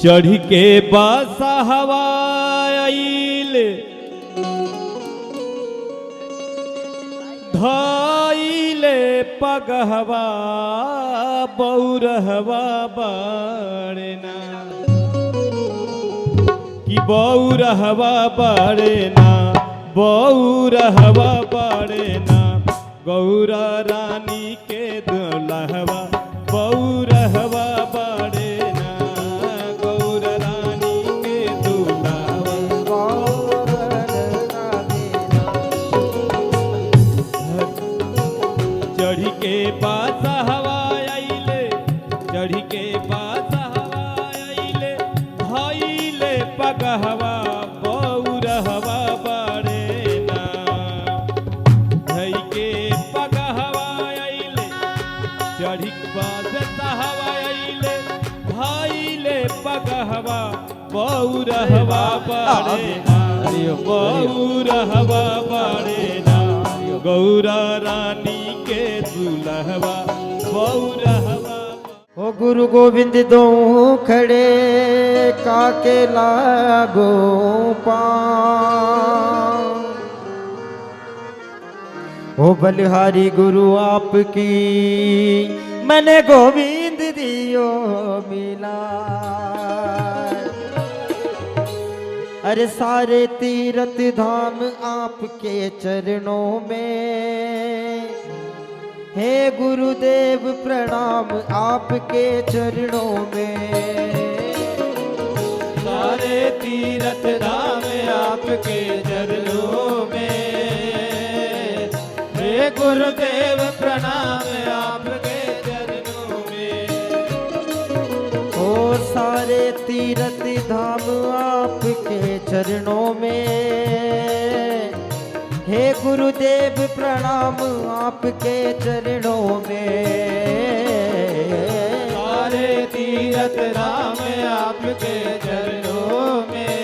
चढ़ के बासा हवाइल धाइले पगहवा बौरहवा बड़ना कि बौरहवा बड़ना बौरहवा बड़ना गौरा रानी के दुल्हवा बौरहवा बड़ना गौरा रानी के दुल्हवा चढ़ी के पास हवा आइले चढ़ी के पास हवा आइले धाइले पगहवा बौरहवा बड़ना धई के पगहवा आइले चढ़ी के पास हवा आइले धाइले पगहवा बौरहवा बड़ना बौरहवा बड़ना गौरा रानी के दुल्हवा बौरहवा। ओ गुरु गोविंद दो खड़े काके लागो पां ओ बलिहारी गुरु आपकी मैंने गोविंद दियो मिला। अरे सारे तीर्थ धाम आपके चरणों में हे गुरुदेव प्रणाम आपके चरणों में। सारे तीर्थ धाम आपके चरणों में हे गुरुदेव प्रणाम आपके चरणों में। ओ सारे तीर्थ धाम आपके चरणों में हे गुरुदेव प्रणाम आपके चरणों में। सारे तीर्थ धाम आपके चरणों में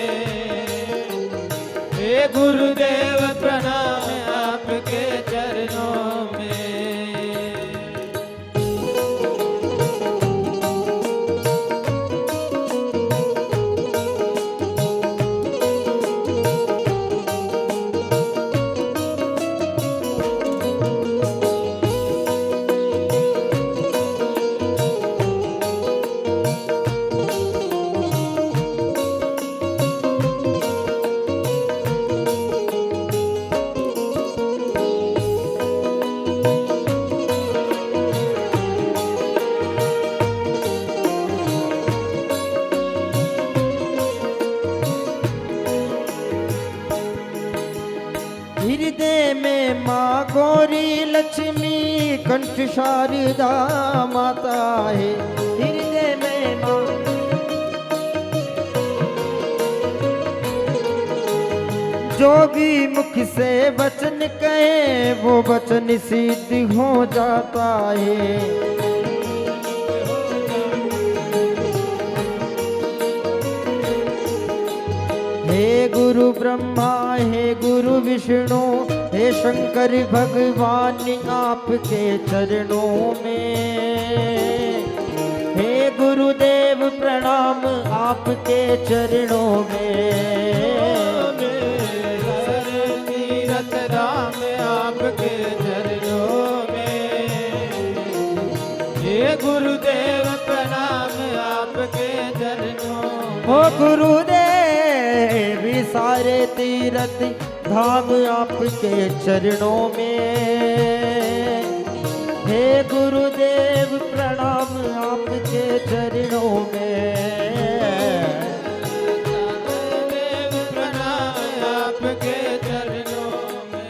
हे गुरुदेव प्रणाम आपके चरणों में। हृदय में माँ गौरी लक्ष्मी कंठ शारदा माता है। हृदय में माँ जो भी मुख से वचन कहे वो वचन सिद्ध हो जाता है। हे गुरु ब्रह्मा हे गुरु विष्णु हे शंकर भगवान आपके चरणों में हे गुरुदेव प्रणाम आपके चरणों में। सारे तीर्थ धाम आपके चरणों में हे गुरुदेव प्रणाम आपके चरणों में। ओ गुरुदेव सारे तीर्थ धाम आपके चरणों में हे गुरुदेव प्रणाम आपके चरणों में। गुरुदेव प्रणाम आपके चरणों में।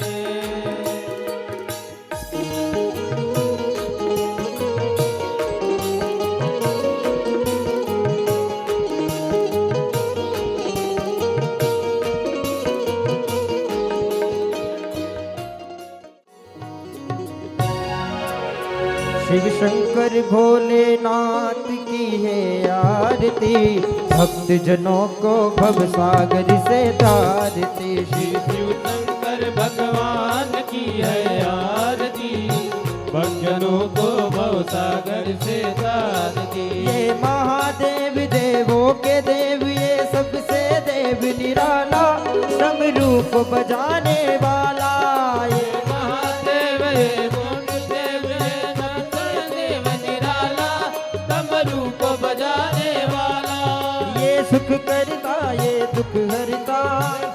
शिव शंकर भोलेनाथ की है आरती भक्त जनों को भव सागर से तारती। शिव शंकर भगवान की है आरती भक्तों को भव सागर से तारती। ये महादेव देवों के देव ये सबसे देव निराला, डमरू को बजाने वाला ये महादेव ये मोहदेव ये नंददेव निराला, डमरू को बजाने वाला। ये सुख करता ये दुख हरता,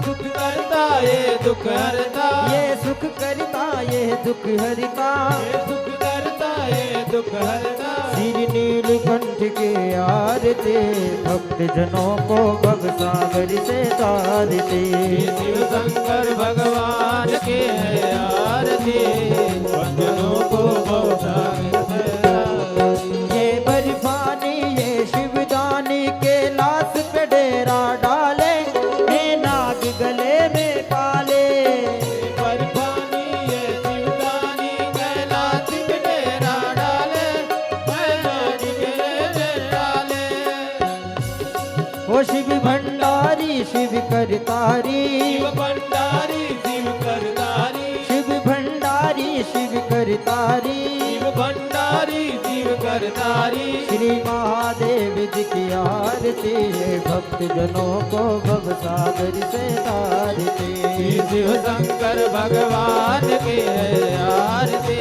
सुख करता ये दुख हरता, ये सुख करता ये दुख हरता। ये सुख करता ये दुख हरता। श्री नीलकंठ के आरते, भक्त जनों को भव सागर से तारते। शिव शंकर भगवान के है आरती, भक्तों को भवसागर से तारती। ये बर्फानी ये शिवदानी के लाश पे डेरा डाले, हे नाग गले में पाले। बर्फानी ये शिवदानी कैलाश में डेरा डाले, कैलाश में डेरा डाले। ओ शिव भंडारी शिव करतारी, शिव भंडारी शिव करतारी, शिव भंडारी शिव करतारी। शिव भंडारी शिव करतारी। श्री महादेव जी की आरती है, भक्त जनों को भव सागर से तारते। श्री शिव शंकर भगवान के है आरती,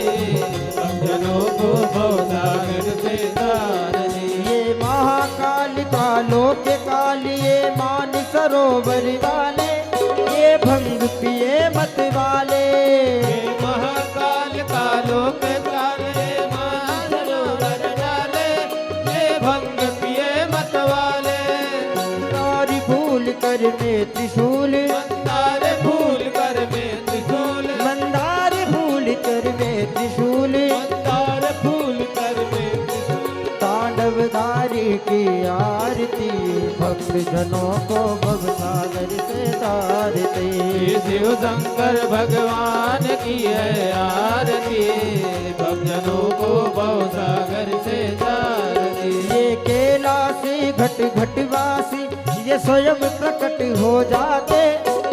भक्तों को भवसागर से तारती। ये महाकाल कालों के काल, ये मान सरोवर वाले, ये भंग पिए मत वाले। ये महाकाल कालों के काले मानसरोवर डाले, ये भंग पिए मत वाले। तारी फूल कर में त्रिशूल, मंदार फूल कर में त्रिशूल, मंदार फूल कर में त्रिशूल। मंदार फूल कर में त्रिशूल। तांडवधारी की आरती, भक्त जनों को भव सागर से तारते। श्री शिव शंकर भगवान की है आरती, भक्तों को भवसागर से तारती। ये कैलाशी घट घटवासी, ये स्वयं प्रकट हो जाते,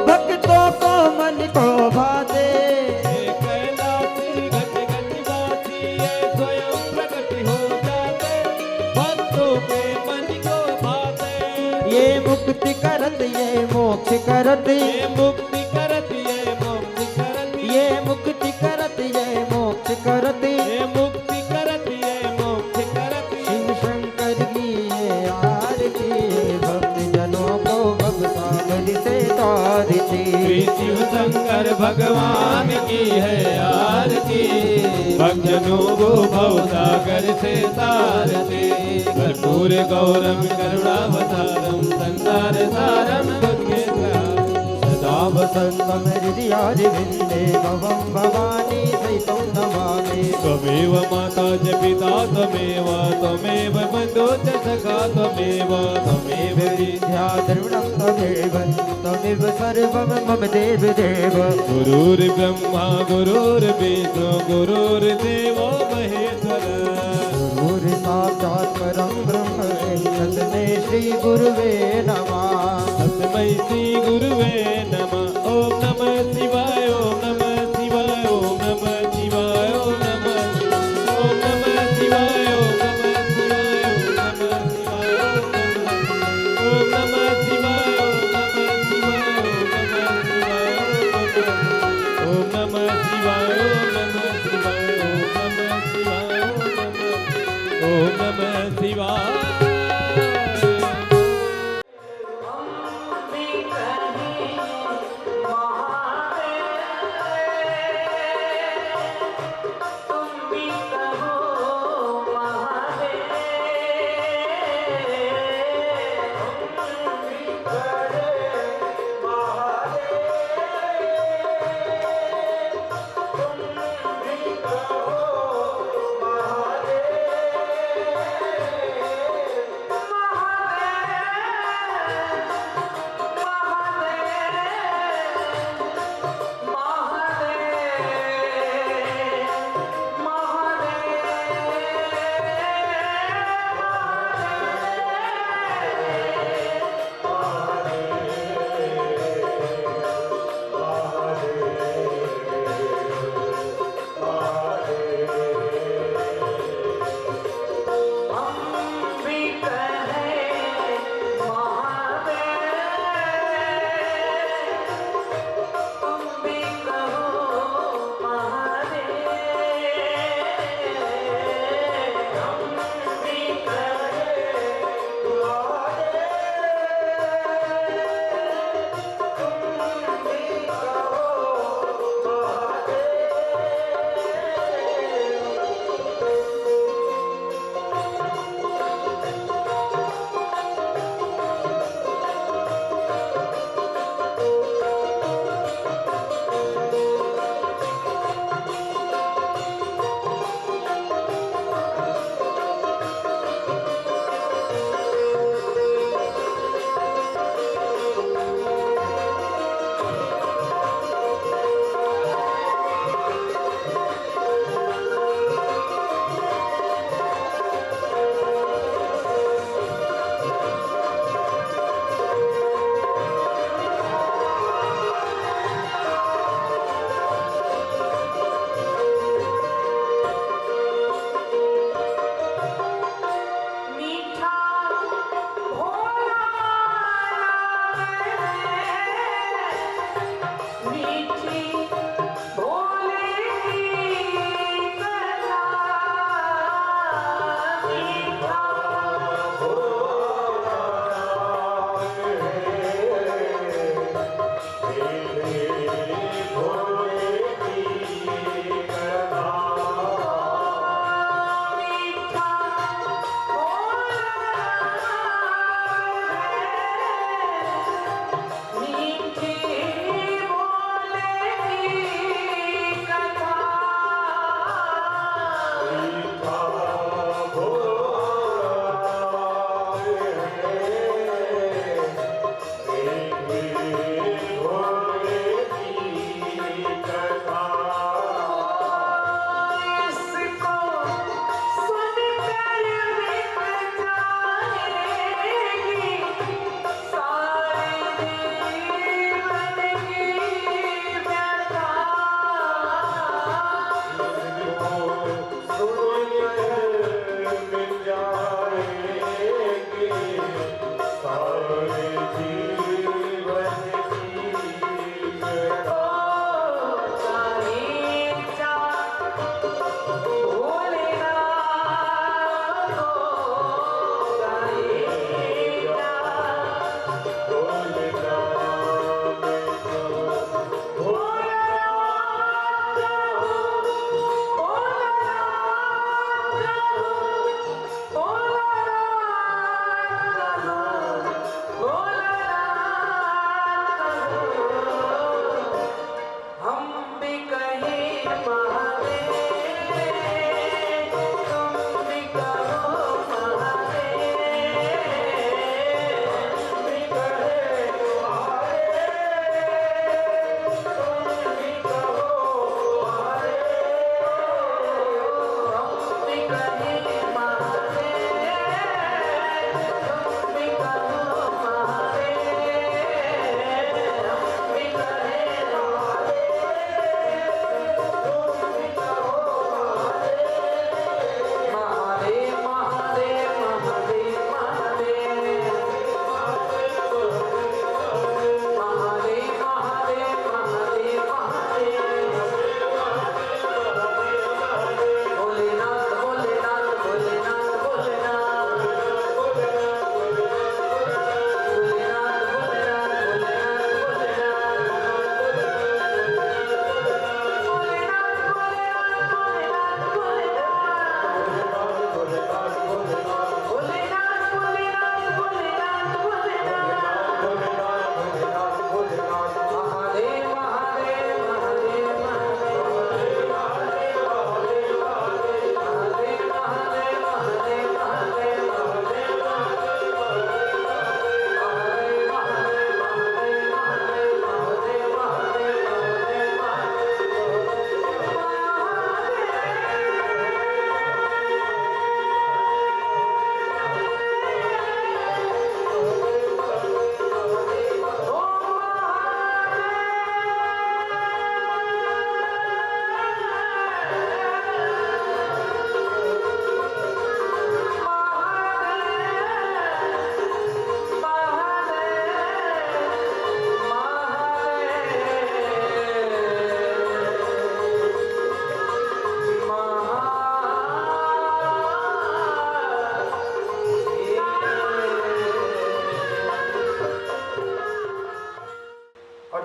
भक्तों को मन को भाते। ये कैलाशी घट घटवासी, ये स्वयं प्रकट हो जाते, भक्तों के मन को भाते। ये मुक्ति करत ये मोक्ष करत, ये मुक्ति करत ये मोक्ष करत, ये मुक्ति करत ये मोक्ष करत। ये मुक्ति करत ये मोक्ष करत। शिव शंकर की ये आरती, भक्त जनों को भव सागर से तारते। श्री शिव शंकर भगवान की है आरती, भक्तों को भवसागर से तारते। कर्पूर गौरम करुणावतारम, संसार सारम सदा वसंतम हृदयारविन्दे, भवं भवानी सहितं नमामि। त्वमेव माता च पिता त्वमेव, त्वमेव बन्धो च सखा त्वमेव, त्वमेव विद्या द्रविणं त्वमेव, त्वमेव सर्वं मम देव देव। गुरुर्ब्रह्मा गुरुर्विष्णु गुरुर्देवो महेश्वर, गुरुर्साक्षात् परं ब्रह्म, तस्मै श्री गुरुवे नमः। तस्मै श्री गुरुवे नमः। ओम नमः शिवाय, ओम नमः शिवाय, ओम नमः शिवाय, ओम नमः, ओम नमः शिवाय, ओम नमः शिवाय, ओम नमः शिवाय, ओम नमः शिवाय, ओम नमः शिवाय, ओम नमः शिवाय।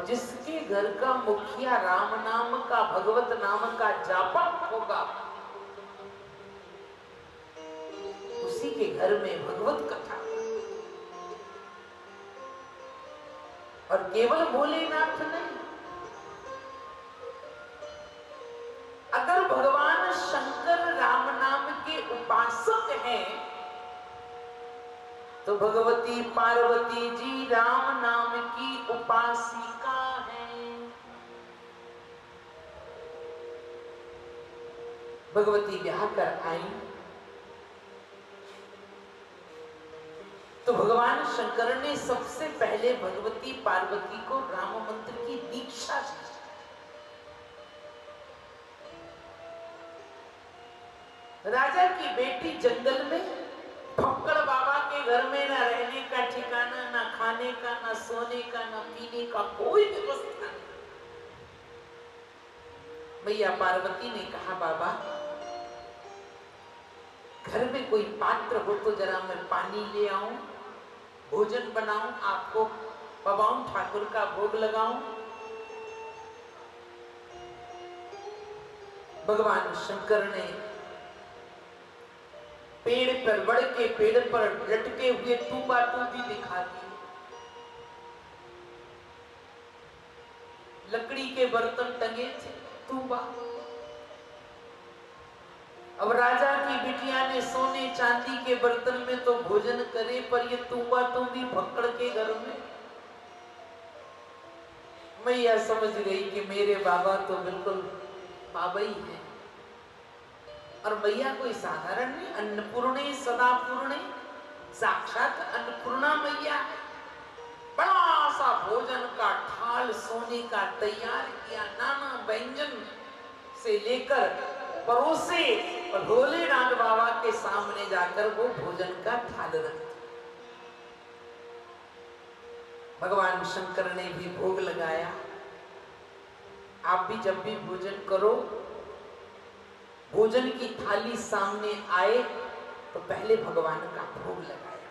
जिसके घर का मुखिया राम नाम का, भगवत नाम का जापक होगा, उसी के घर में भगवत कथा। और केवल भोलेनाथ नहीं, अगर भगवान शंकर राम नाम के उपासक हैं तो भगवती पार्वती जी राम नाम की उपासिका हैं। भगवती ब्याह कर आई तो भगवान शंकर ने सबसे पहले भगवती पार्वती को राम मंत्र की दीक्षा दी। राजा की बेटी जंगल में फक्कड़ बाबा के घर में ना रहने का ठिकाना, ना खाने का, ना सोने का, ना पीने का कोई व्यवस्था नहीं। मैया पार्वती ने कहा, बाबा घर में कोई पात्र हो तो जरा मैं पानी ले आऊं, भोजन बनाऊं, आपको पवाऊं, ठाकुर का भोग लगाऊं। भगवान शंकर ने पेड़ पर, बड़ के पेड़ पर लटके हुए तूबा टूबी दिखा दी, लकड़ी के बर्तन टंगे थे, तूबा। अब राजा की बिटिया ने सोने चांदी के बर्तन में तो भोजन करे, पर ये तूबा टूबी भक्कड़ के घर में। मैया समझ गई कि मेरे बाबा तो बिल्कुल बाबा ही है। और मैया कोई साधारण नहीं, अन्नपूर्णे सदा पूर्णे, साक्षात अन्नपूर्णा मैया है। बड़ा सा भोजन का थाल सोने का तैयार किया, नाना व्यंजन से लेकर परोसे और भोलेनाथ बाबा के सामने जाकर वो भोजन का थाल रख दिया। भगवान शंकर ने भी भोग लगाया। आप भी जब भी भोजन करो, भोजन की थाली सामने आए तो पहले भगवान का भोग लगाया।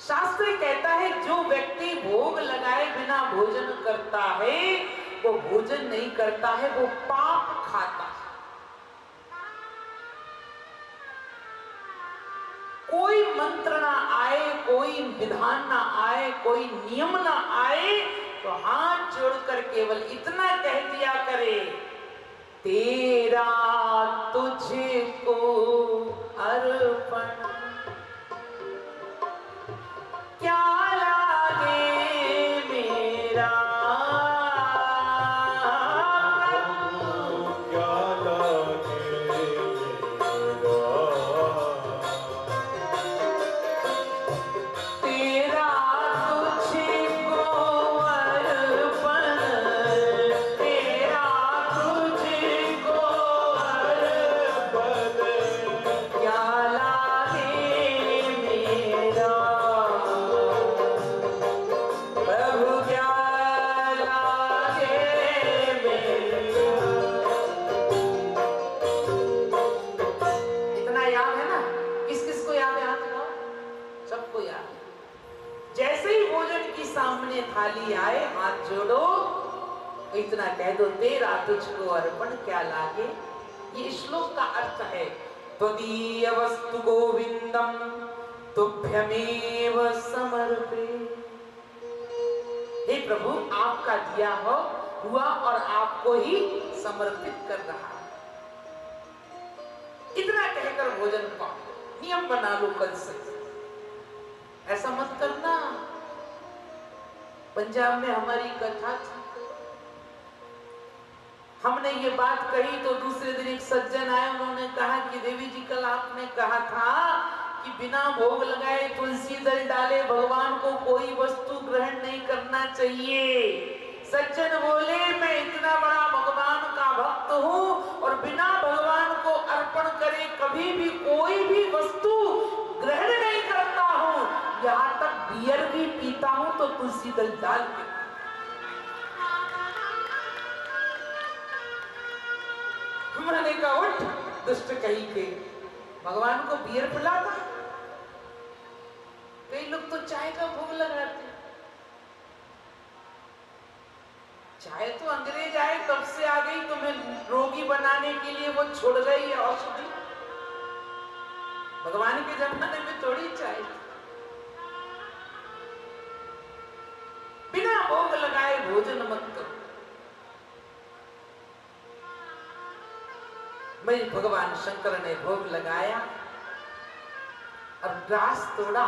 शास्त्र कहता है जो व्यक्ति भोग लगाए बिना भोजन करता है वो भोजन नहीं करता है, वो पाप खाता है। कोई मंत्र ना आए, कोई विधान ना आए, कोई नियम ना आए तो हाथ जोड़कर केवल इतना कह दिया करे, तेरा तुझको अर्पण, क्या लागे मेरा प्रभु, क्या लागे तेरा तुझको अर्पण, तेरा तुझको अर्पण, क्या लागे मेरा प्रभु, क्या लागे मेरा। इतना याद है ना? किस किस को याद है? हाथ लगाओ, सबको याद है। जैसे ही भोजन की सामने थाली आए हाथ जोड़ो, इतना कह दो, तेरा तुझको अर्पण, क्या लागे। ये श्लोक का अर्थ है, त्वदीय वस्तु गोविंदम तुभ्यमेव समर्पे। हे प्रभु, आपका दिया हुआ और आपको ही समर्पित कर रहा। इतना कहकर भोजन पाओ। नियम बना लो कल से, ऐसा मत करना। पंजाब में हमारी कथा थी, हमने ये बात कही तो दूसरे दिन एक सज्जन आए, उन्होंने कहा कि देवी जी कल आपने कहा था कि बिना भोग लगाए तुलसी दल डाले भगवान को कोई वस्तु ग्रहण नहीं करना चाहिए। सज्जन बोले, मैं इतना बड़ा भगवान का भक्त हूँ और बिना भगवान को अर्पण करे कभी भी कोई भी वस्तु ग्रहण नहीं करता हूँ, यहाँ तक बियर भी पीता हूँ तो तुलसी दल डाल के। मैंने कहा, उठ दुष्ट कहीं के, भगवान को बियर पिलाता। कई लोग तो चाय का भोग लगाते हैं। चाहे तो अंग्रेज आए तब से आ गई, तुम्हें रोगी बनाने के लिए वो छोड़ गई है औषधि। भगवान के जमाने में थोड़ी चाय, बिना भोग लगाए भोजन मत करो। भाई भगवान शंकर ने भोग लगाया और ग्रास तोड़ा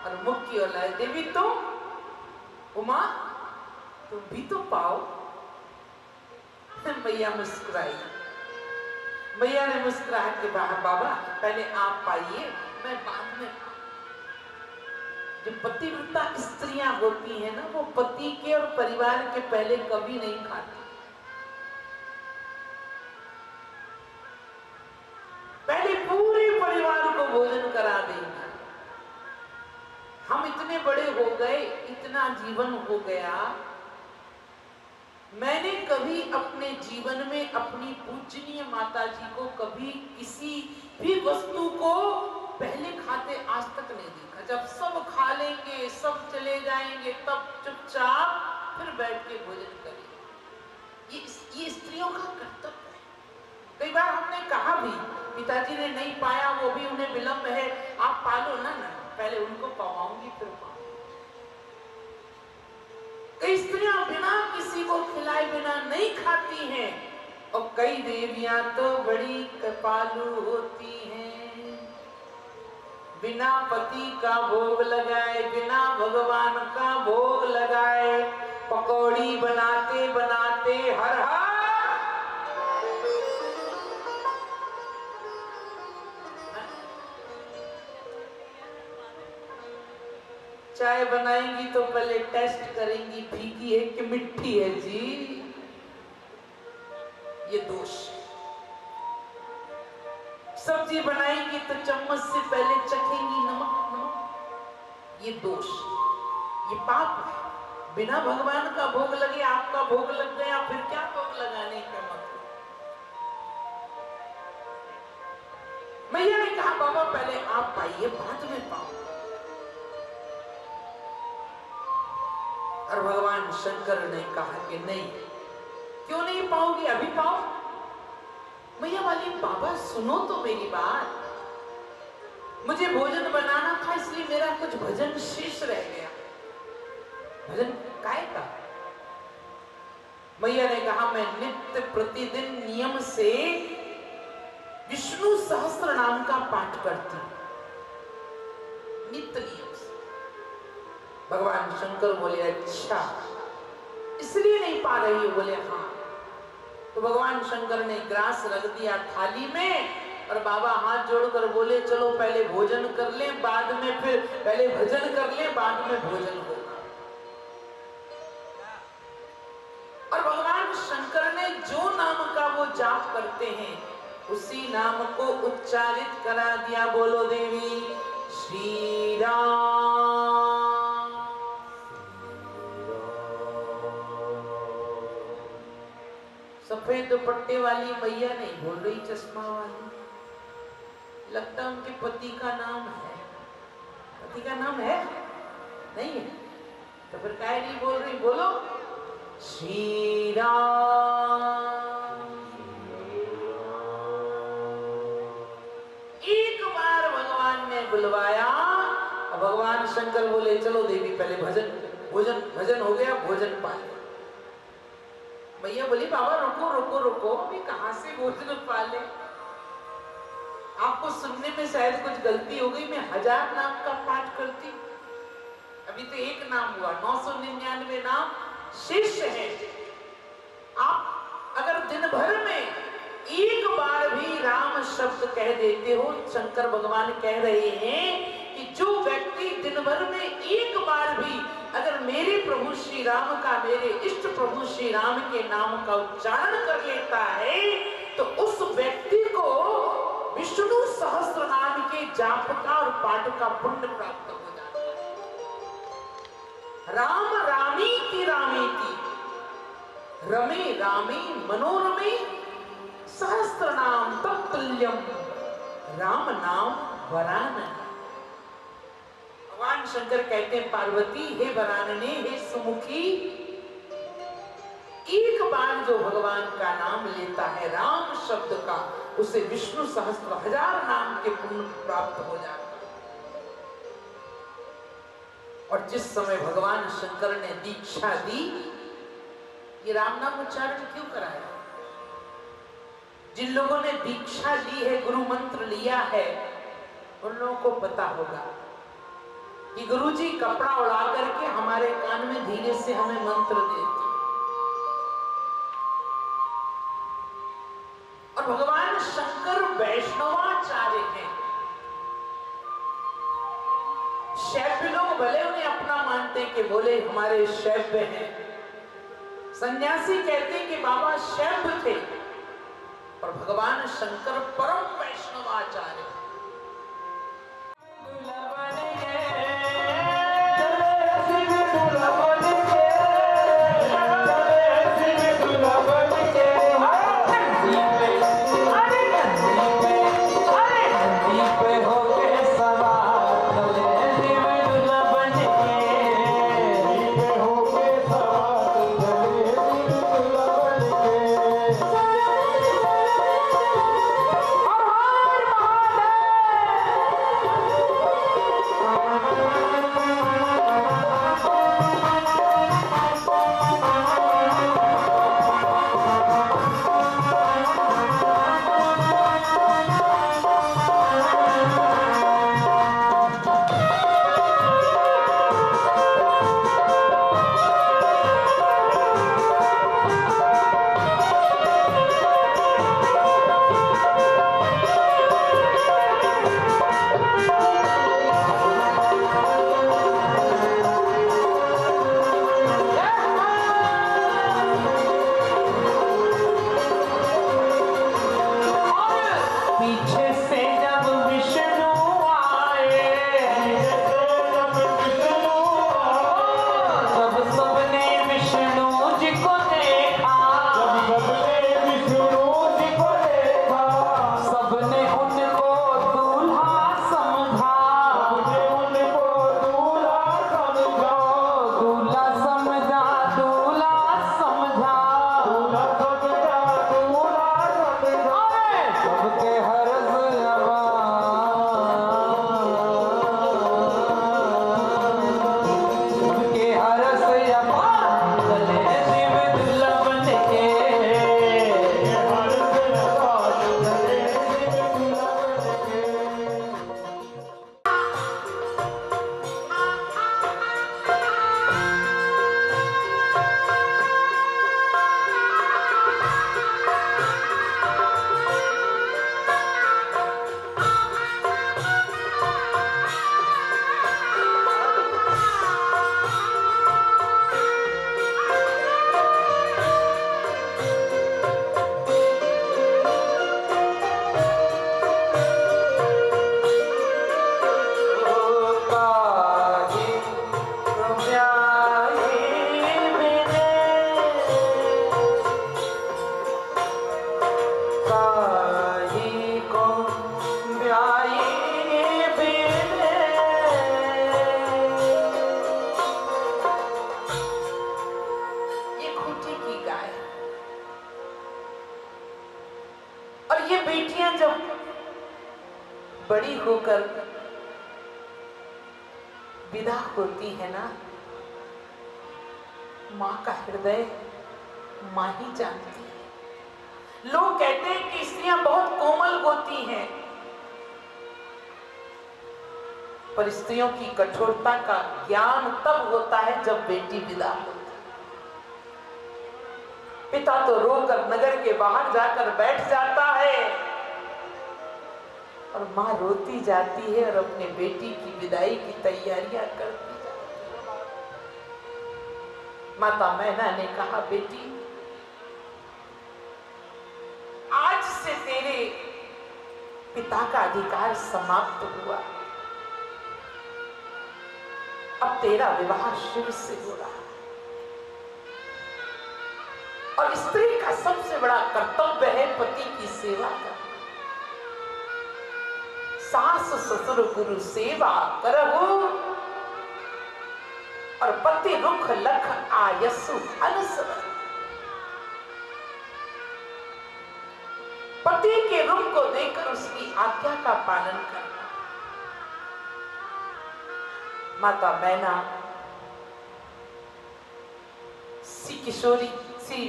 और मुख की ओर लाए। देवी तो उमा तुम भी तो पाओ। मैया मुस्कुराई। मैया ने मुस्कुराहट के बाहर, बाबा पहले आप पाइए, मैं बाद में। जो पतिव्रता स्त्रियां होती हैं ना, वो पति के और परिवार के पहले कभी नहीं खाती। पहले पूरे परिवार को भोजन करा देंगे। हम इतने बड़े हो गए, इतना जीवन हो गया, मैंने कभी अपने जीवन में अपनी पूजनीय माता जी को कभी किसी भी वस्तु को पहले खाते आज तक नहीं देखा। जब सब खा लेंगे, सब चले जाएंगे, तब चुपचाप फिर बैठ के भोजन करेंगे। ये स्त्रियों का कर्तव्य है। कई बार हमने कहा भी, पिताजी ने नहीं पाया, वो भी उन्हें विलंब है, आप पालो ना। पहले उनको पवाऊंगी फिर पाऊंगी। कई स्त्रियां बिना किसी को खिलाए बिना नहीं खाती हैं, और कई देवियां तो बड़ी कृपालु होती हैं। बिना पति का भोग लगाए, बिना भगवान का भोग लगाए, पकौड़ी बनाते बनाते हर हर चाय बनाएंगी तो पहले टेस्ट करेंगी फीकी है कि मिठी है जी। ये दोष। सब्जी बनाएंगी तो चम्मच से पहले चखेंगी नमक। ये दोष, ये पाप है। बिना भगवान का भोग लगे आपका भोग लग गया, फिर क्या भोग लगाने का मतलब। मैया ने कहा बाबा पहले आप पाइए, बाद में पाओ। और भगवान शंकर ने कहा कि नहीं, क्यों नहीं पाओगे, अभी पाओ। मैया वाली बाबा सुनो तो मेरी बात, मुझे भोजन बनाना था इसलिए मेरा कुछ भजन शेष रह गया। भजन काय का? मैया ने कहा मैं नित्य प्रतिदिन नियम से विष्णु सहस्त्र नाम का पाठ करती हूं, नित्य नियम से। भगवान शंकर बोले अच्छा इसलिए नहीं पा रही हो? बोले हाँ। तो भगवान शंकर ने ग्रास रख दिया थाली में, और बाबा हाथ जोड़कर बोले चलो पहले भोजन कर ले, बाद में फिर पहले भजन कर ले, बाद में भोजन होगा। और भगवान शंकर ने जो नाम का वो जाप करते हैं, उसी नाम को उच्चारित करा दिया। बोलो देवी श्री राम। सफेद दुपट्टे वाली मैया नहीं बोल रही, चश्मा वाली। लगता उनके पति का नाम है। पति का नाम है? नहीं है तो फिर काहे नहीं बोल रही? बोलो श्री राम। एक बार भगवान ने बुलवाया, भगवान शंकर बोले चलो देवी पहले भजन, भोजन भजन हो गया, भोजन पा ले। मैया बोली बाबा रुको रुको रुको, अभी कहां से भोजन पा ले? आपको सुनने में शायद कुछ गलती हो गई, मैं 1000 नाम का पाठ करती, अभी तो एक नाम हुआ, 999 नाम शेष है। आप अगर दिन भर में एक बार भी राम शब्द कह देते हो, शंकर भगवान कह रहे हैं कि जो व्यक्ति दिन भर में एक बार भी अगर मेरे प्रभु श्री राम का, मेरे इष्ट प्रभु श्री राम के नाम का उच्चारण कर लेता है, तो उस व्यक्ति को विष्णु सहस्त्र नाम के जाप का और पाठ का पुण्य प्राप्त हो जाता है। राम रामीति रामेति, रमे रामे मनोरमे, सहस्त्र नाम तत्तुल्यम, राम नाम वरानने। भगवान शंकर कहते हैं पार्वती हे वरानने, हे सुमुखी, एक बार जो भगवान का नाम लेता है राम शब्द का, उसे विष्णु सहस्त्र हजार नाम के पुण्य प्राप्त हो जाता है। और जिस समय भगवान शंकर ने दीक्षा दी, ये राम नाम उच्चारण क्यों कराया? जिन लोगों ने दीक्षा ली है, गुरु मंत्र लिया है, उन लोगों को पता होगा कि गुरुजी कपड़ा उड़ा करके हमारे कान में धीरे से हमें मंत्र देते। और भगवान शंकर वैष्णवाचार्य हैं। शैव्य लोग भले उन्हें अपना मानते कि बोले हमारे शैव्य हैं, सन्यासी कहते कि बाबा शैव्य थे, और भगवान शंकर परम वैष्णवाचार्य। बड़ी होकर विदा होती है ना, माँ का हृदय माँ ही जानती है। लोग कहते हैं कि स्त्रियां बहुत कोमल होती हैं, पर स्त्रियों की कठोरता का ज्ञान तब होता है जब बेटी विदा होती है। पिता तो रोकर नगर के बाहर जाकर बैठ जाता है और माँ रोती जाती है और अपने बेटी की विदाई की तैयारियां करती जाती है। माता मैना ने कहा, बेटी आज से तेरे पिता का अधिकार समाप्त हुआ, अब तेरा विवाह शिव से हो रहा है। और स्त्री का सबसे बड़ा कर्तव्य है पति की सेवा करना। सास ससुर गुरु सेवा करहु, और पति रुख लख आयसु अनुसरण। पति के रूप को देखकर उसकी आज्ञा का पालन करना। माता मैना श्री किशोरी श्री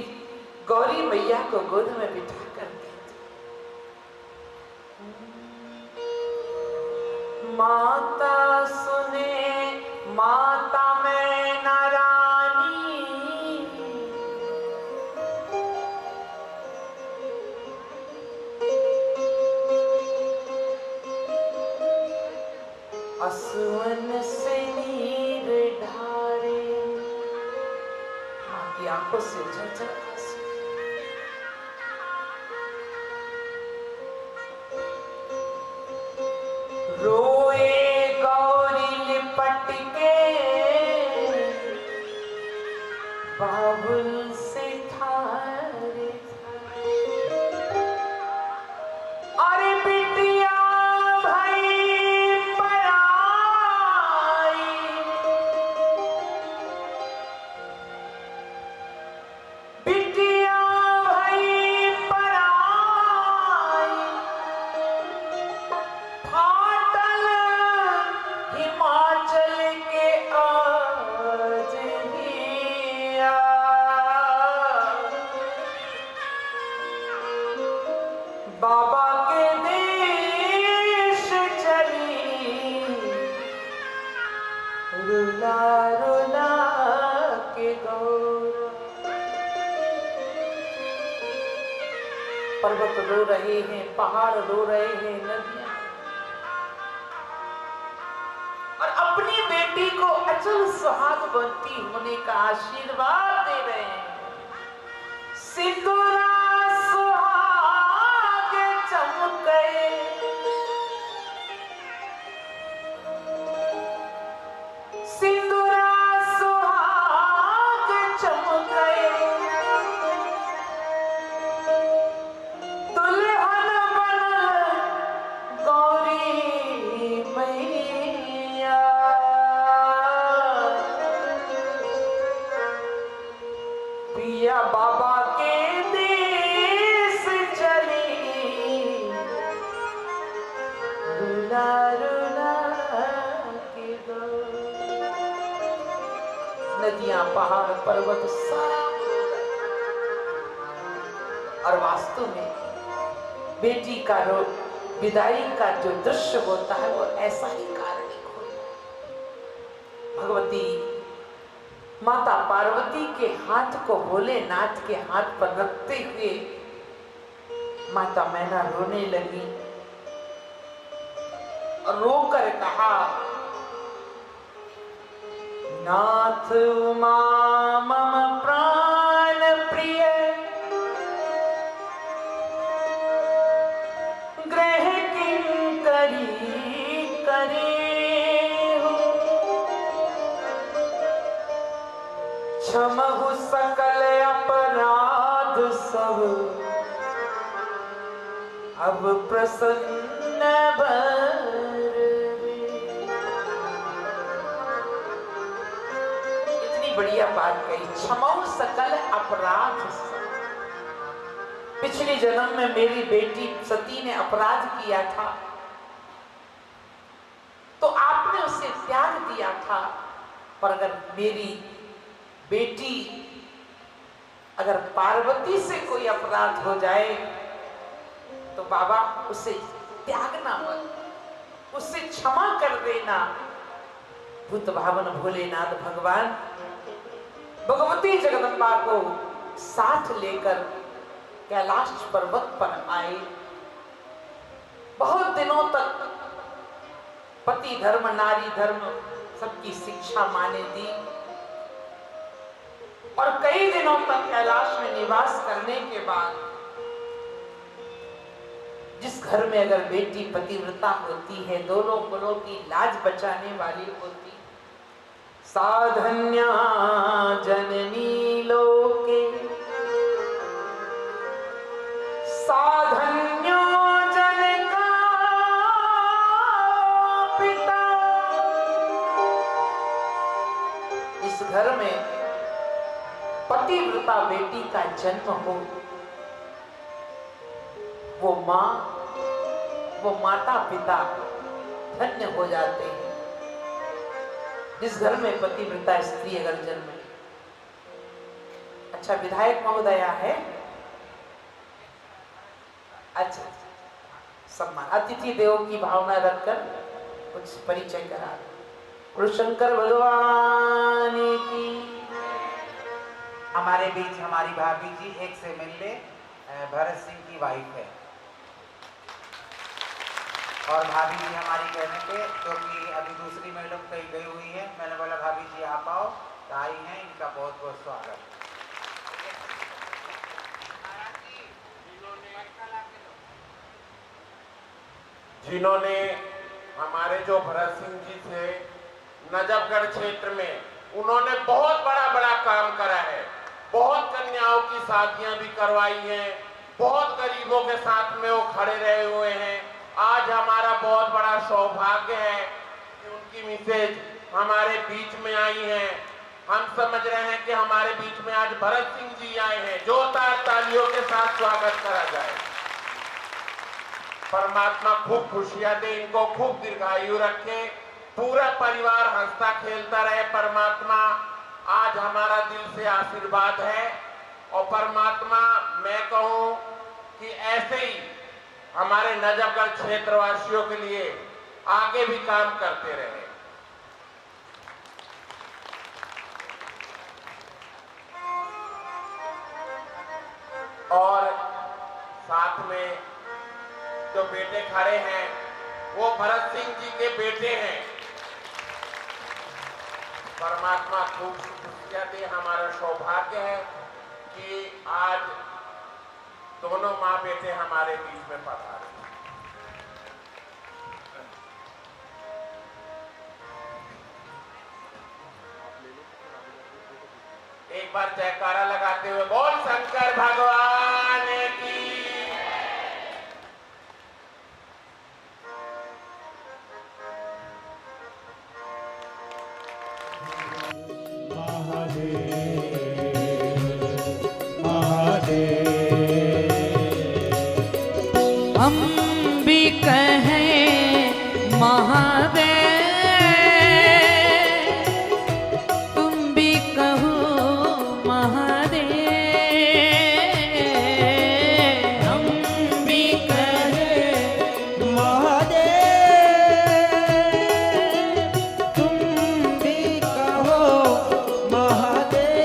गौरी मैया को गोद में बिठा कर माता सुने माता मैना रानी, असुवन से नीर ढारे। माँ की आंखों से झरझर आंसू। रोए गौरी लिपट के बाबुल से ठारे। अरे बिटिया भाई पराई, बिटिया भाई पराई, फाटल हिमाचल के आज हिया। बाबा के देश चली, रुला रुला के गौर। पर्वत रो रहे हैं, पहाड़ रो रहे हैं, नदियां, और अपनी बेटी को अचल सुहागवती होने का आशीर्वाद दे रहे हैं। सिंदूरा सुहाग चमके, सिंदूरा सुहाग चमके, दुल्हन बनल गौरी मैया। पिया बाबा के देश चली, रुला रुला के गौर। नदियां पहाड़ पर्वत सारा, और वास्तव में बेटी का विदाई का जो दृश्य होता है वो ऐसा ही काल्पनिक होता है। भगवती माता पार्वती के हाथ को भोलेनाथ के हाथ पर रखते हुए माता मैना रोने लगी और रोकर कहा, नाथ उमा मम प्राण प्रिय, ग्रह किंकरी करे हो, क्षमहु सकल अपराध सब, अब प्रसन्न भर। इतनी बढ़िया बात कही, क्षमहु सकल अपराध सब। पिछले जन्म में मेरी बेटी सती ने अपराध किया था तो आपने उसे त्याग दिया था, पर अगर मेरी बेटी अगर पार्वती से कोई अपराध हो जाए तो बाबा उसे त्यागना मत, उसे क्षमा कर देना। भूत भावन भोलेनाथ भगवान भगवती जगदम्बा को साथ लेकर कैलाश पर्वत पर आए। बहुत दिनों तक पति धर्म नारी धर्म सबकी शिक्षा माने दी और कई दिनों तक कैलाश में निवास करने के बाद जिस घर में अगर बेटी पतिव्रता होती है, दोनों कुलों की लाज बचाने वाली होती, साधन्या जननी लोके साधन्यो जनका पिता। इस घर में पतिव्रता बेटी का जन्म हो वो माँ, वो माता पिता धन्य हो जाते हैं। जिस घर में पतिव्रता स्त्री अगर जन्मे। अच्छा, विधायक महोदया है, अच्छा, सम्मान, अतिथि देव की भावना रखकर कुछ परिचय करा। गुरु शंकर भगवान की। हमारे बीच हमारी भाभी जी एक से मिलने भरत सिंह की वाइफ है, और भाभी जी हमारी कहने पे, क्योंकि अभी दूसरी मैडम कहीं गई हुई है, मैंने बोला भाभी जी आप आओ, तो आई हैं, इनका बहुत बहुत स्वागत। जिन्होंने हमारे जो भरत सिंह जी थे नजफगढ़ क्षेत्र में, उन्होंने बहुत बड़ा काम करा है। बहुत कन्याओं की शादियां भी करवाई हैं, बहुत गरीबों के साथ में वो खड़े रहे हुए हैं। आज हमारा बहुत बड़ा सौभाग्य है कि उनकी मिसेज हमारे बीच में आई हैं। हम समझ रहे हैं कि हमारे बीच में आज भरत सिंह जी आए हैं। जोरदार तालियों के साथ स्वागत करा जाए। परमात्मा खूब खुशियां दे, इनको खूब दीर्घायु रखे, पूरा परिवार हंसता खेलता रहे। परमात्मा, आज हमारा दिल से आशीर्वाद है, और परमात्मा मैं कहूं कि ऐसे ही हमारे नजफगढ़ क्षेत्रवासियों के लिए आगे भी काम करते रहे। और साथ में जो बेटे खड़े हैं वो भरत सिंह जी के बेटे हैं। परमात्मा खूब खुशियां दे। हमारा सौभाग्य है कि आज दोनों माँ बेटे हमारे बीच में पधारे। एक बार जयकारा लगाते हुए बोल शंकर भगवान की। हम भी कहें महादेव, तुम भी कहो महादेव। हम भी कहें महादेव, तुम भी कहो महादेव।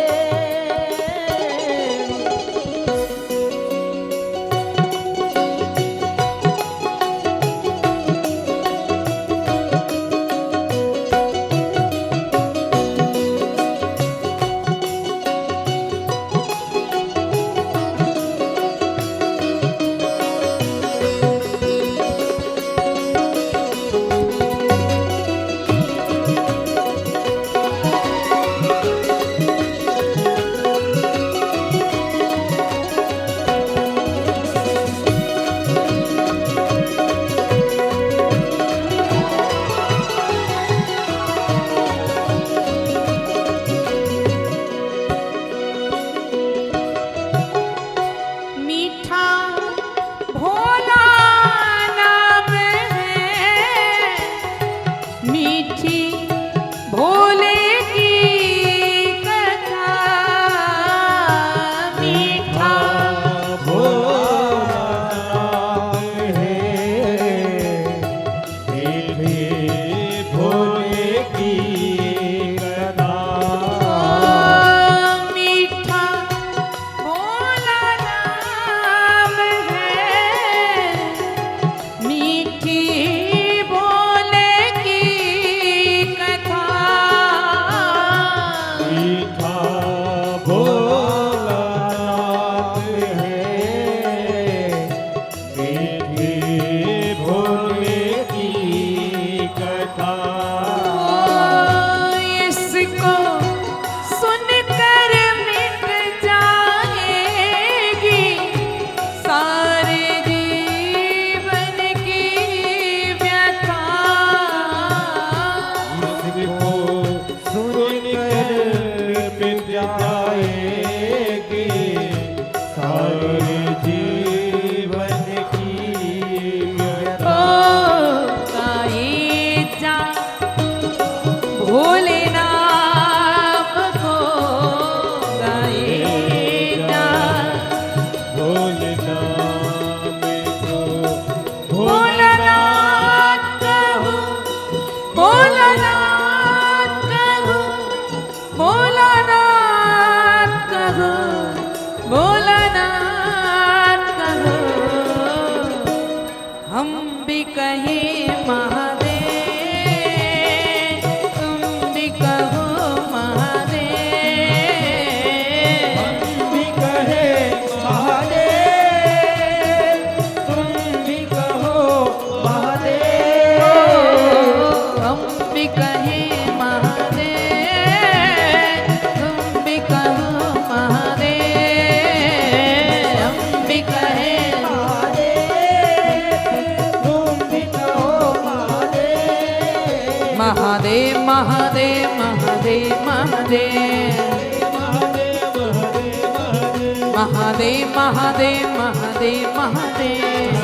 महादेव महादेव महादेव महादेव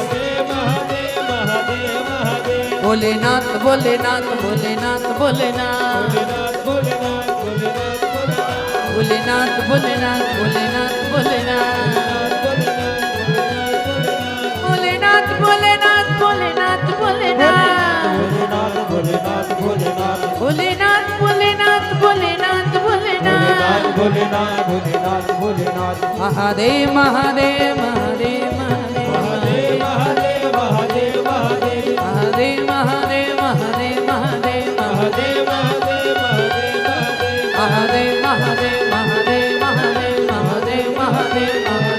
भोलेनाथ भोलेनाथ भोलेनाथ भोलेनाथ भोलेनाथ भोलेनाथ भोलेनाथ भोलेनाथ भोलेनाथ भोलेनाथ भोलेनाथ भोलेनाथ भोलेनाथ भोलेनाथ भोलेनाथ भोलेनाथ महादेव महादेव महादेव महादेव महादेव महादेव महादेव महादेव महादेव महादेव महादेव महादेव महादेव महादेव महादेव महादेव महादेव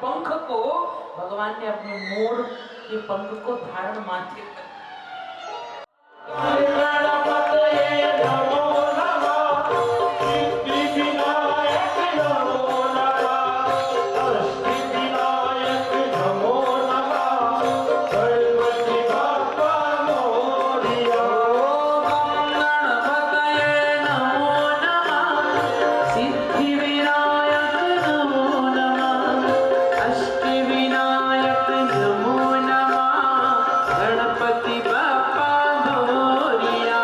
पंख को भगवान ने अपने मोर के पंख को धारण माथे कर गणपति बापा मोरिया।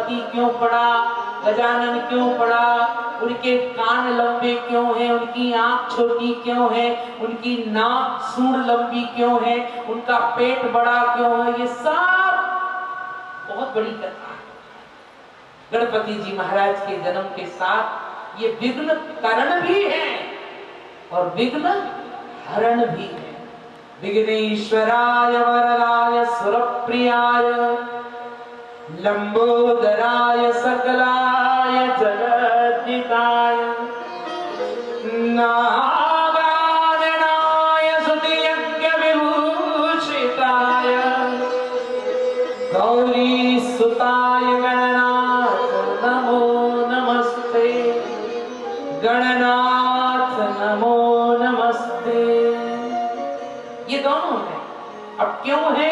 गणपति क्यों पड़ा, गजानन क्यों पड़ा, उनके कान लंबे क्यों हैं, उनकी आंख छोटी क्यों है, उनकी नाक सूंड लंबी क्यों है, उनका पेट बड़ा क्यों है, ये सब बहुत बड़ी कथा है। गणपति जी महाराज के जन्म के साथ ये विघ्न कारण भी है और विघ्न हरण भी है। विघ्नेश्वराय वरदाय सुरप्रियाय लंबोदराय सकलाय जगद्दिताय नागाननाय सुतियज्ञ विभूषिताय गौरी सुताय गणनाथ नमो नमस्ते, गणनाथ नमो नमस्ते। ये दोनों है। अब क्यों है?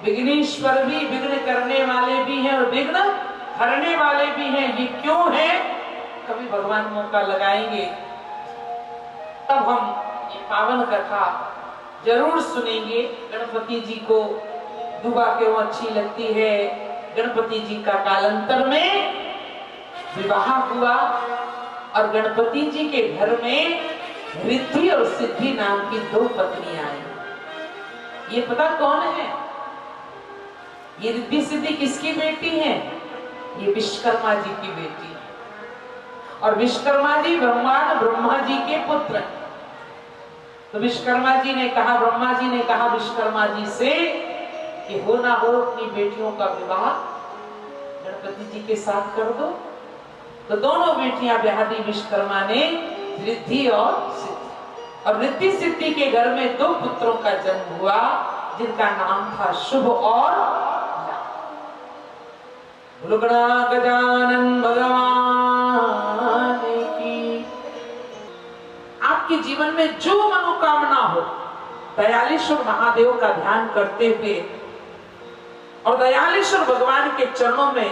विघ्नेश्वर भी, विघ्न करने वाले भी हैं और विघ्न हरने वाले भी हैं। ये क्यों है? कभी भगवान मौका लगाएंगे तब हम ये पावन कथा जरूर सुनेंगे। गणपति जी को दुबा क्यों अच्छी लगती है? गणपति जी का कालांतर में विवाह हुआ और गणपति जी के घर में रिद्धि और सिद्धि नाम की दो पत्नियां आई। ये पता कौन है? ये रिद्धि सिद्धि किसकी बेटी है? ये विश्वकर्मा जी की बेटी है। और विश्वकर्मा जी ब्रह्मा जी के पुत्र हैं। तो विश्वकर्मा जी ने कहा, ब्रह्मा जी ने कहा विश्वकर्मा जी से कि हो ना हो अपनी बेटियों का विवाह गणपति जी के साथ कर दो। तो दोनों बेटियां ब्याह दी विश्वकर्मा ने, रिद्धि और सिद्धि। और रिद्धि सिद्धि के घर में दो पुत्रों का जन्म हुआ जिनका नाम था शुभ और गजानन भगवान की। आपके जीवन में जो मनोकामना हो, दयालेश्वर महादेव का ध्यान करते हुए और दयालेश्वर भगवान के चरणों में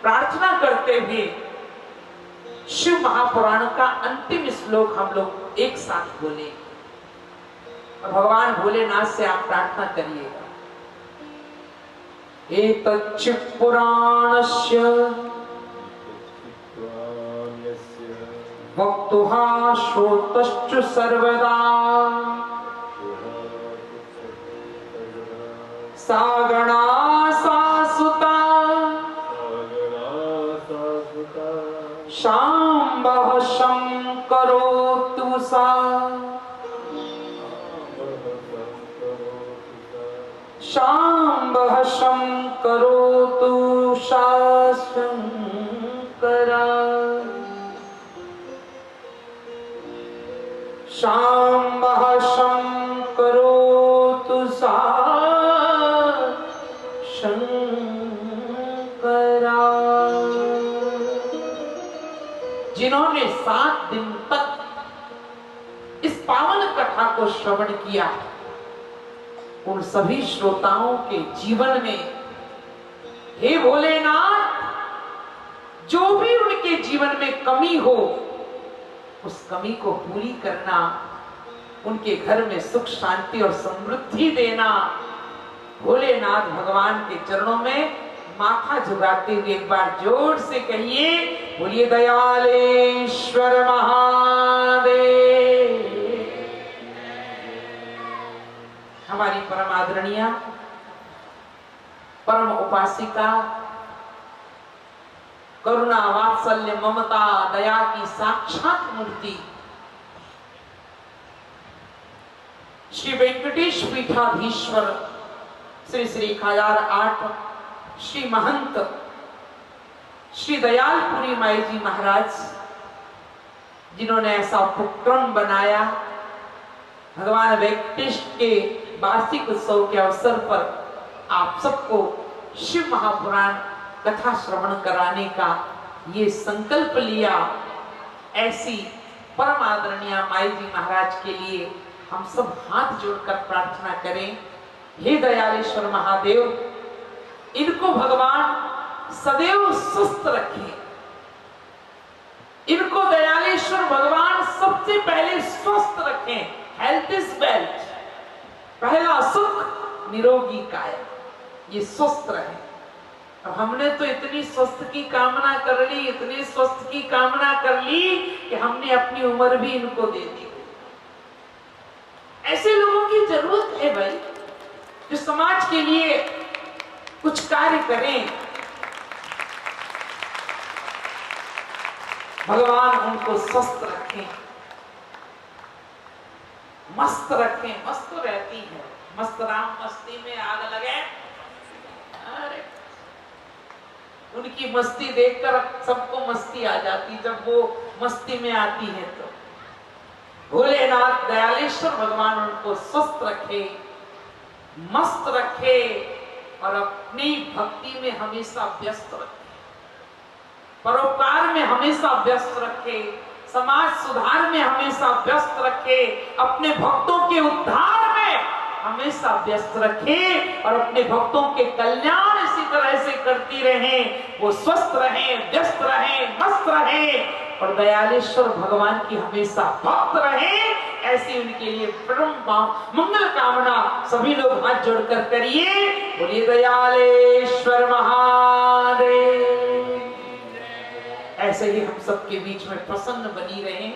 प्रार्थना करते हुए शिव महापुराण का अंतिम श्लोक हम लोग एक साथ बोले और भगवान भोलेनाथ से आप प्रार्थना करिएगा। एतच्च पुराणस्य वक्तुहा श्रोतश्च सर्वदा सागणा सासुता शाम्बः शंकरोतु सा शाम्बः शंकरोतु सा शंकरा शाम्बः शंकरोतु सा शंकरा। जिन्होंने 7 दिन तक इस पावन कथा को श्रवण किया उन सभी श्रोताओं के जीवन में हे भोलेनाथ जो भी उनके जीवन में कमी हो उस कमी को पूरी करना, उनके घर में सुख शांति और समृद्धि देना। भोलेनाथ भगवान के चरणों में माथा झुकाते हुए एक बार जोर से कहिए, बोलिए दयालेश्वर महादेव। हमारी परम आदरणीय परम उपासिका, करुणा वात्सल्य ममता दया की साक्षात मूर्ति श्री वेंकटेश पीठाधीश्वर श्री श्री 1008 श्री महंत श्री दयालपुरी माई जी महाराज, जिन्होंने ऐसा उपक्रम बनाया भगवान वेंकटेश के वार्षिक उत्सव के अवसर पर आप सबको शिव महापुराण कथा श्रवण कराने का ये संकल्प लिया। ऐसी परम आदरणीय माई जी महाराज के लिए हम सब हाथ जोड़कर प्रार्थना करें, हे दयालेश्वर महादेव, इनको भगवान सदैव स्वस्थ रखें। इनको दयालेश्वर भगवान सबसे पहले स्वस्थ रखें। Health is wealth. पहला सुख निरोगी काया, ये स्वस्थ रहे। अब हमने तो इतनी स्वस्थ की कामना कर ली, इतनी स्वस्थ की कामना कर ली कि हमने अपनी उम्र भी इनको दे दी। ऐसे लोगों की जरूरत है भाई, जो समाज के लिए कुछ कार्य करें। भगवान उनको स्वस्थ रखें, मस्त रखें। मस्त रहती है, मस्त राम मस्ती में आग लगे। अरे उनकी मस्ती देखकर सबको मस्ती आ जाती, जब वो मस्ती में आती है तो। भोलेनाथ दयालेश्वर भगवान उनको स्वस्थ रखे, मस्त रखे और अपनी भक्ति में हमेशा व्यस्त रखे, परोपकार में हमेशा व्यस्त रखे, समाज सुधार में हमेशा व्यस्त रखे, अपने भक्तों के उद्धार में हमेशा व्यस्त रखे और अपने भक्तों के कल्याण इसी तरह से करती रहे। वो स्वस्थ रहे, व्यस्त रहे, मस्त रहे और दयालेश्वर भगवान की हमेशा भक्त रहे। ऐसी उनके लिए परम मंगल कामना सभी लोग हाथ जोड़कर करिए। बोलिए दयालेश्वर महादेव। ऐसे ही हम सबके बीच में प्रसन्न बनी रहे,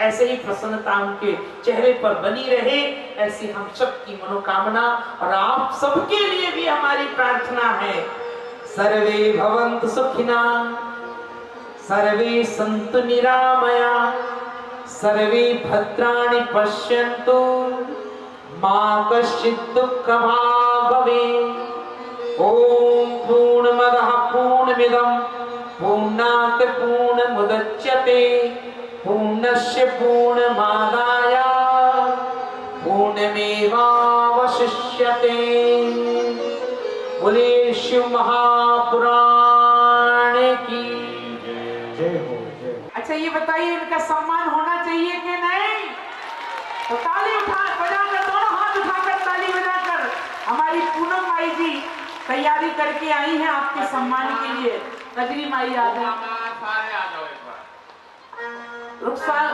ऐसे ही प्रसन्नता उनके चेहरे पर बनी रहे, ऐसी हम सबकी मनोकामना और आप सबके लिए भी हमारी प्रार्थना है। सर्वे भवन्तु सुखिना, सर्वे सन्तु निरामया, सर्वे भद्राणि पश्यन्तु, मा कश्चित् दुःखभाग् भवेत्। ओम पूर्णमदः पूर्णमिदं पूर्णात् पूर्णमुदच्यते पूर्णस्य पूर्णमादाय पूर्णमेवावशिष्यते। बोले शिव महापुराण की जय हो, जय हो। अच्छा ये बताइए, इनका सम्मान होना चाहिए कि नहीं? तो ताली बजाकर, दोनों हाथ उठाकर ताली बजाकर हमारी पूनम माई जी तैयारी करके आई हैं आपके सम्मान के लिए। नगरी माई आ गई, सारे आ जाओ एक बार। रुखसार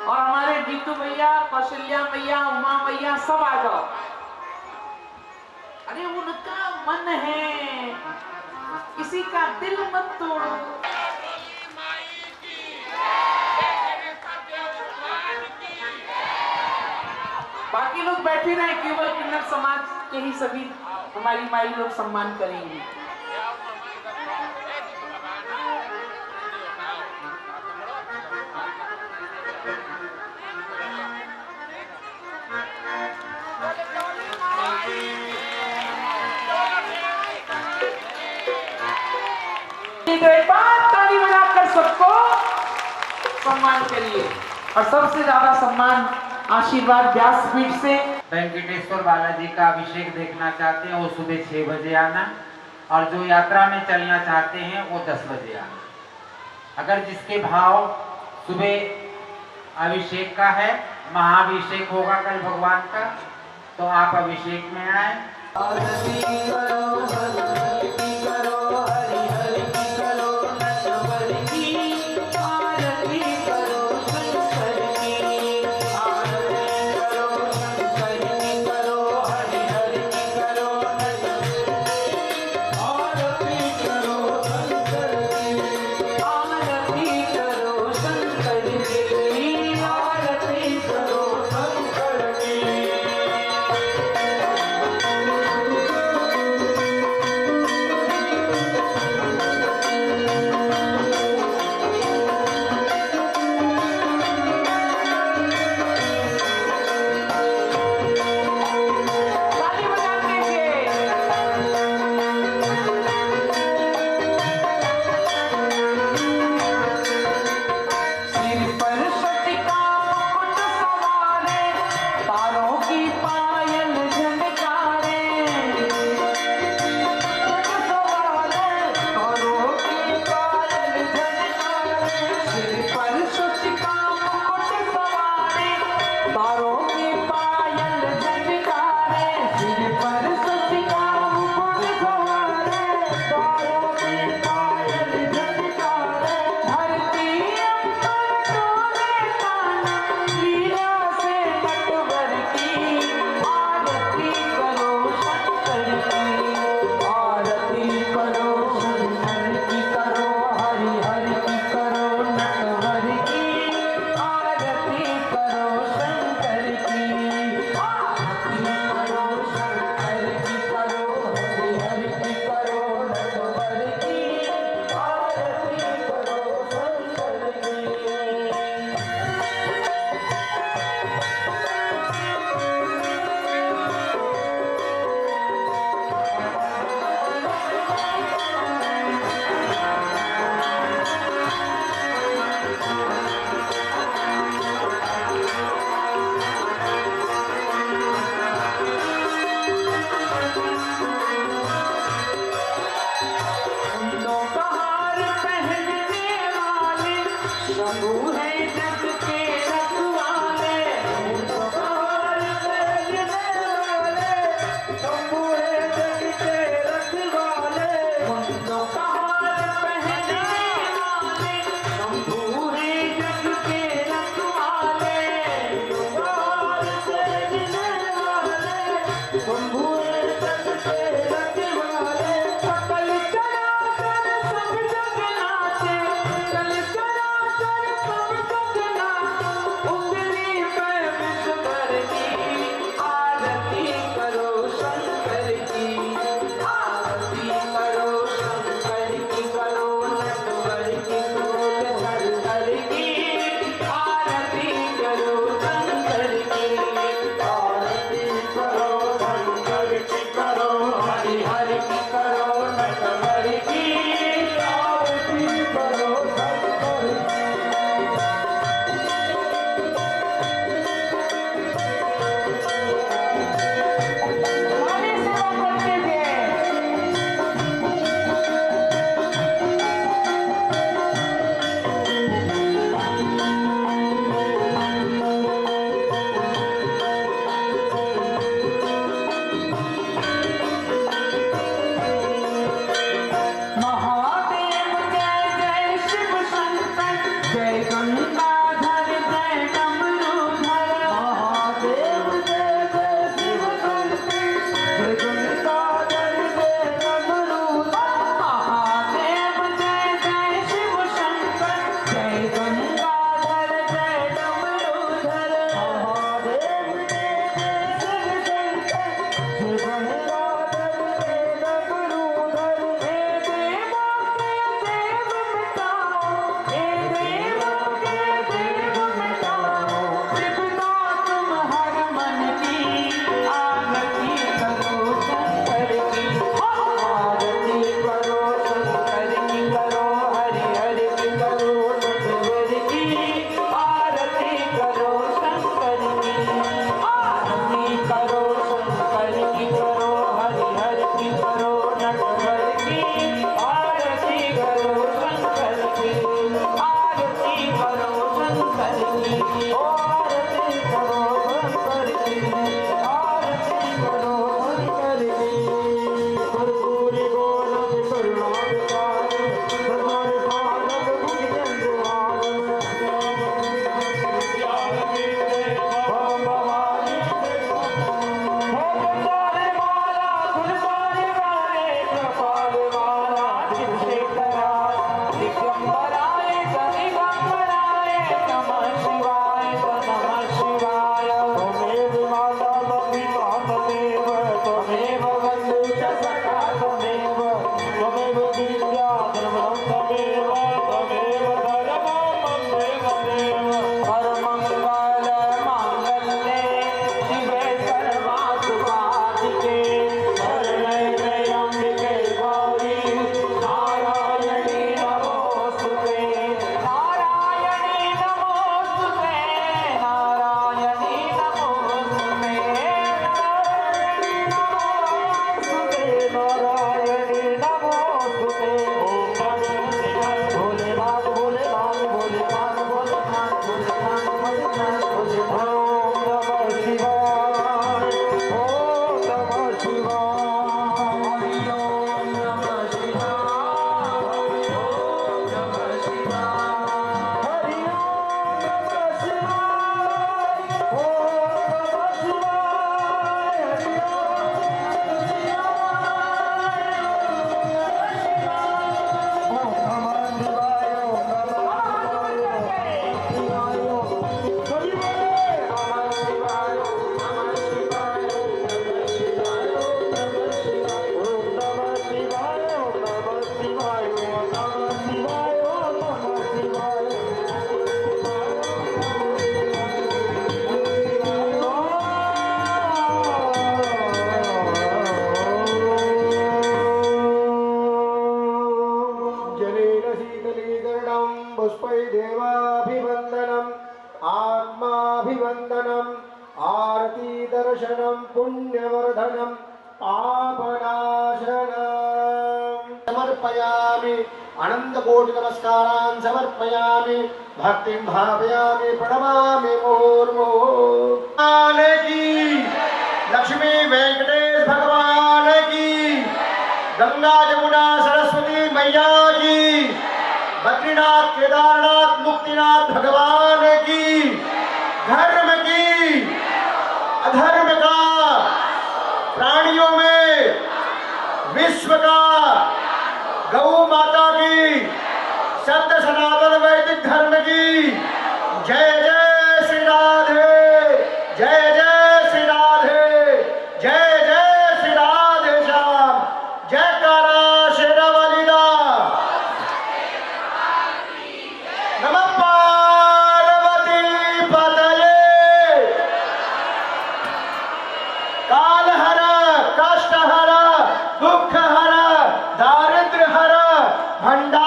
और हमारे जीतू भैया, कौशल्या मैया, उमा मैया सब आ जाओ। अरे उनका मन है, किसी का दिल मत तोड़ो। बाकी लोग बैठे रहे, केवल किन्नर समाज के ही सभी हमारी माई लोग सम्मान करेंगे। एक बार ताली बजाकर सबको सम्मान करिए। और सबसे ज्यादा सम्मान आशीर्वाद व्यासपीठ से। वेंकटेश्वर बालाजी का अभिषेक देखना चाहते हैं वो सुबह 6 बजे आना, और जो यात्रा में चलना चाहते हैं वो 10 बजे आना। अगर जिसके भाव सुबह अभिषेक का है, महाअभिषेक होगा कल भगवान का, तो आप अभिषेक में आए। पुण्यवर्धनम् पापनाशनम् समर्पयामि अनंतकोटि नमस्कारान् समर्पयामि भक्तिं भावयामि प्रणमामि मुहुर्मुहुः की लक्ष्मी वेंकटेश भगवान की गंगा जमुना सरस्वती मैया की बद्रीनाथ केदारनाथ मुक्तिनाथ भगवान की धर्म की अधर्म का प्राणियों में विश्व का गौ माता की सत्य सनातन वैदिक धर्म की जय जय श्री राधे, जय जय श्री राधे, जय जय श्री राधे श्याम, जयकारा शेरावाली दा। नमः पार्वती पतये। काल हर, कष्ट हर, दुख हर, दारिद्र हर, भंडार